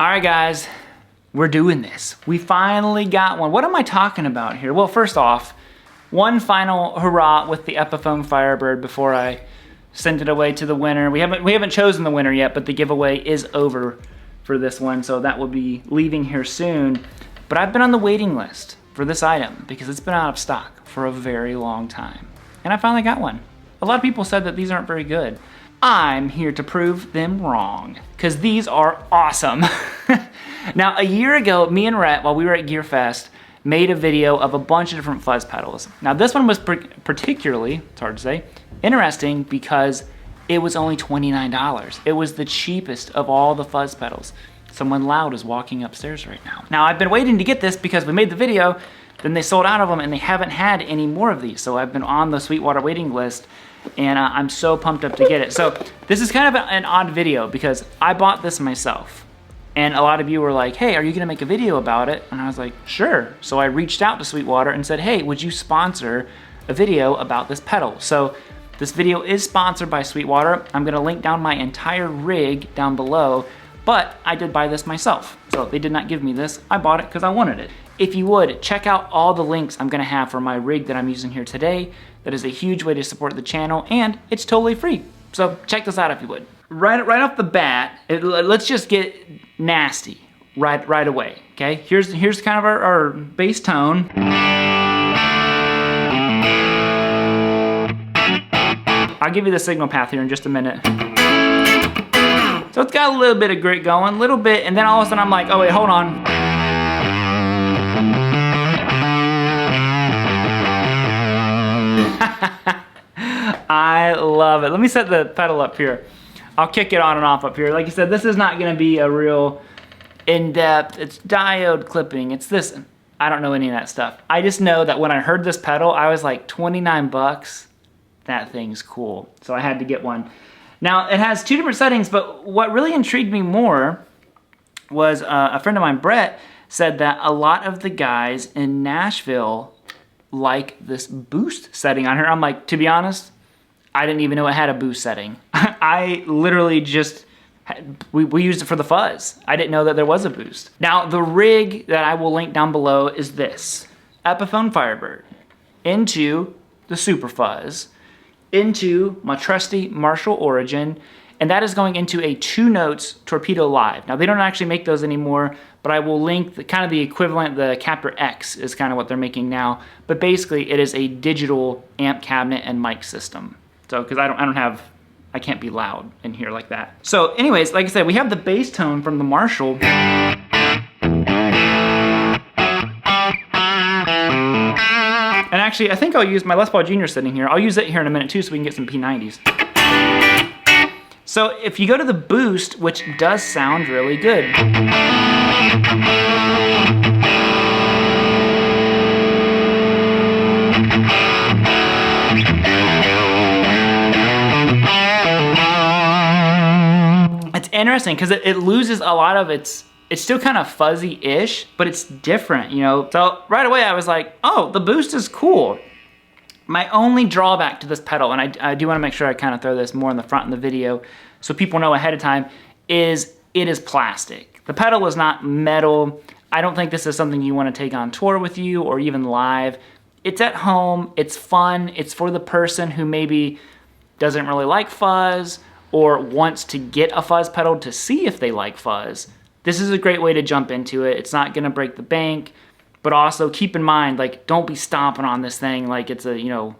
All right, guys, we're doing this. We finally got one. What am I talking about here? Well, first off, one final hurrah with the Epiphone Firebird before I send it away to the winner. We haven't chosen the winner yet, but the giveaway is over for this one, so that will be leaving here soon. But I've been on the waiting list for this item because it's been out of stock for a very long time. And I finally got one. A lot of people said that these aren't very good. I'm here to prove them wrong, because these are awesome. Now, a year ago, me and Rhett, while we were at Gear Fest, made a video of a bunch of different fuzz pedals. Now, this one was particularly, it's hard to say, interesting because it was only $29. It was the cheapest of all the fuzz pedals. Someone loud is walking upstairs right now. Now, I've been waiting to get this because we made the video, then they sold out of them and they haven't had any more of these. So I've been on the Sweetwater waiting list and I'm so pumped up to get it. So this is kind of an odd video because I bought this myself. And a lot of you were like, hey, are you gonna make a video about it? And I was like, sure. So I reached out to Sweetwater and said, hey, would you sponsor a video about this pedal? So this video is sponsored by Sweetwater. I'm gonna link down my entire rig down below, but I did buy this myself. So they did not give me this. I bought it because I wanted it. If you would, check out all the links I'm gonna have for my rig that I'm using here today. That is a huge way to support the channel and it's totally free. So check this out if you would. Right off the bat, let's just get nasty right away, okay? Here's kind of our bass tone. I'll give you the signal path here in just a minute. So it's got a little bit of grit going, a little bit, and then all of a sudden I'm like, oh wait, hold on. I love it. Let me set the pedal up here. I'll kick it on and off up here. Like I said, this is not gonna be a real in-depth, it's diode clipping, it's this. I don't know any of that stuff. I just know that when I heard this pedal, I was like, 29 bucks, that thing's cool. So I had to get one. Now, it has two different settings, but what really intrigued me more was a friend of mine, Brett, said that a lot of the guys in Nashville like this boost setting on here. I'm like, to be honest, I didn't even know it had a boost setting. I literally just, we used it for the fuzz. I didn't know that there was a boost. Now, the rig that I will link down below is this. Epiphone Firebird into the Super Fuzz, into my trusty Marshall Origin, and that is going into a 2 notes Torpedo Live. Now, they don't actually make those anymore, but I will link kind of the equivalent, the Captor X is kind of what they're making now, but basically it is a digital amp cabinet and mic system. So, because I can't be loud in here like that. So anyways, like I said, we have the bass tone from the Marshall. And actually, I think I'll use my Les Paul Jr. sitting here. I'll use it here in a minute too so we can get some P90s. So if you go to the boost, which does sound really good. It's interesting because it loses a lot of it's still kind of fuzzy-ish, but it's different, you know? So right away I was like, oh, the boost is cool. My only drawback to this pedal, and I do want to make sure I kind of throw this more in the front in the video so people know ahead of time, is it is plastic. The pedal is not metal. I don't think this is something you want to take on tour with you or even live. It's at home, it's fun, it's for the person who maybe doesn't really like fuzz or wants to get a fuzz pedal to see if they like fuzz. This is a great way to jump into it. It's not gonna break the bank, but also keep in mind, like, don't be stomping on this thing like it's a, you know,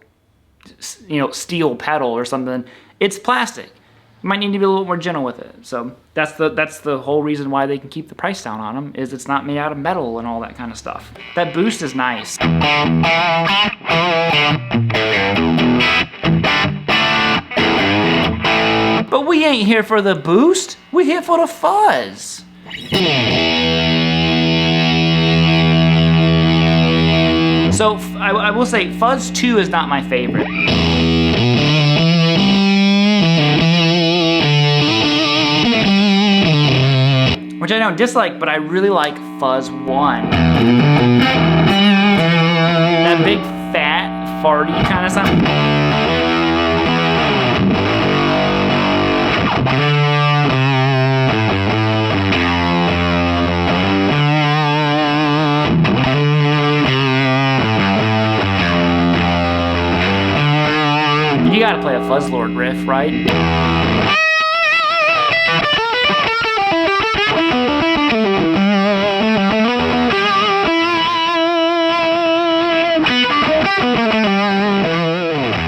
steel pedal or something. It's plastic. You might need to be a little more gentle with it. So that's the whole reason why they can keep the price down on them, is it's not made out of metal and all that kind of stuff. That boost is nice. But we ain't here for the boost. We're here for the fuzz. So I will say Fuzz 2 is not my favorite. Which I don't dislike, but I really like Fuzz 1. That big fat farty kind of sound. play a Fuzz Lord riff, right?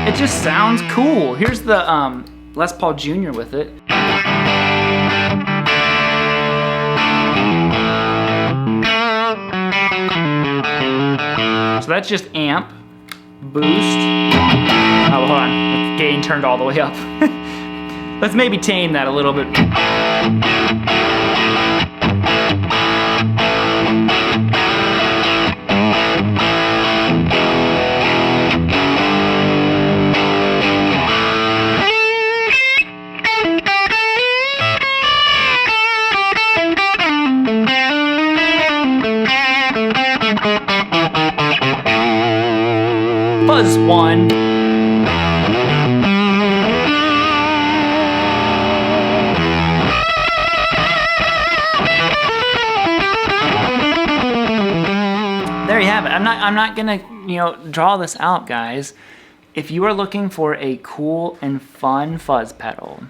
It just sounds cool. Here's the Les Paul Jr. with it. So that's just amp, boost. Oh, hold on, the gain turned all the way up. Let's maybe tame that a little bit. Fuzz 1. There you have it. I'm not gonna, draw this out, guys. If you are looking for a cool and fun fuzz pedal,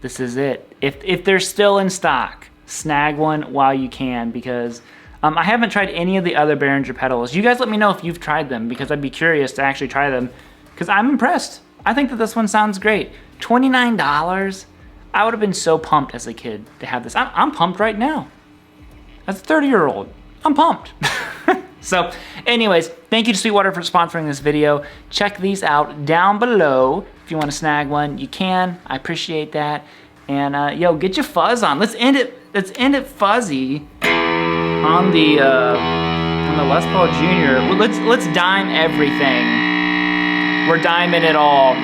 this is it. If they're still in stock, snag one while you can, because I haven't tried any of the other Behringer pedals. You guys let me know if you've tried them, because I'd be curious to actually try them, because I'm impressed. I think that this one sounds great. $29? I would have been so pumped as a kid to have this. I'm pumped right now. As a 30-year-old, I'm pumped. So anyways, thank you to Sweetwater for sponsoring this video. Check these out down below. If you want to snag one, you can. I appreciate that. And yo, get your fuzz on. Let's end it fuzzy on the Les Paul Jr. Let's dime everything. We're diming it all.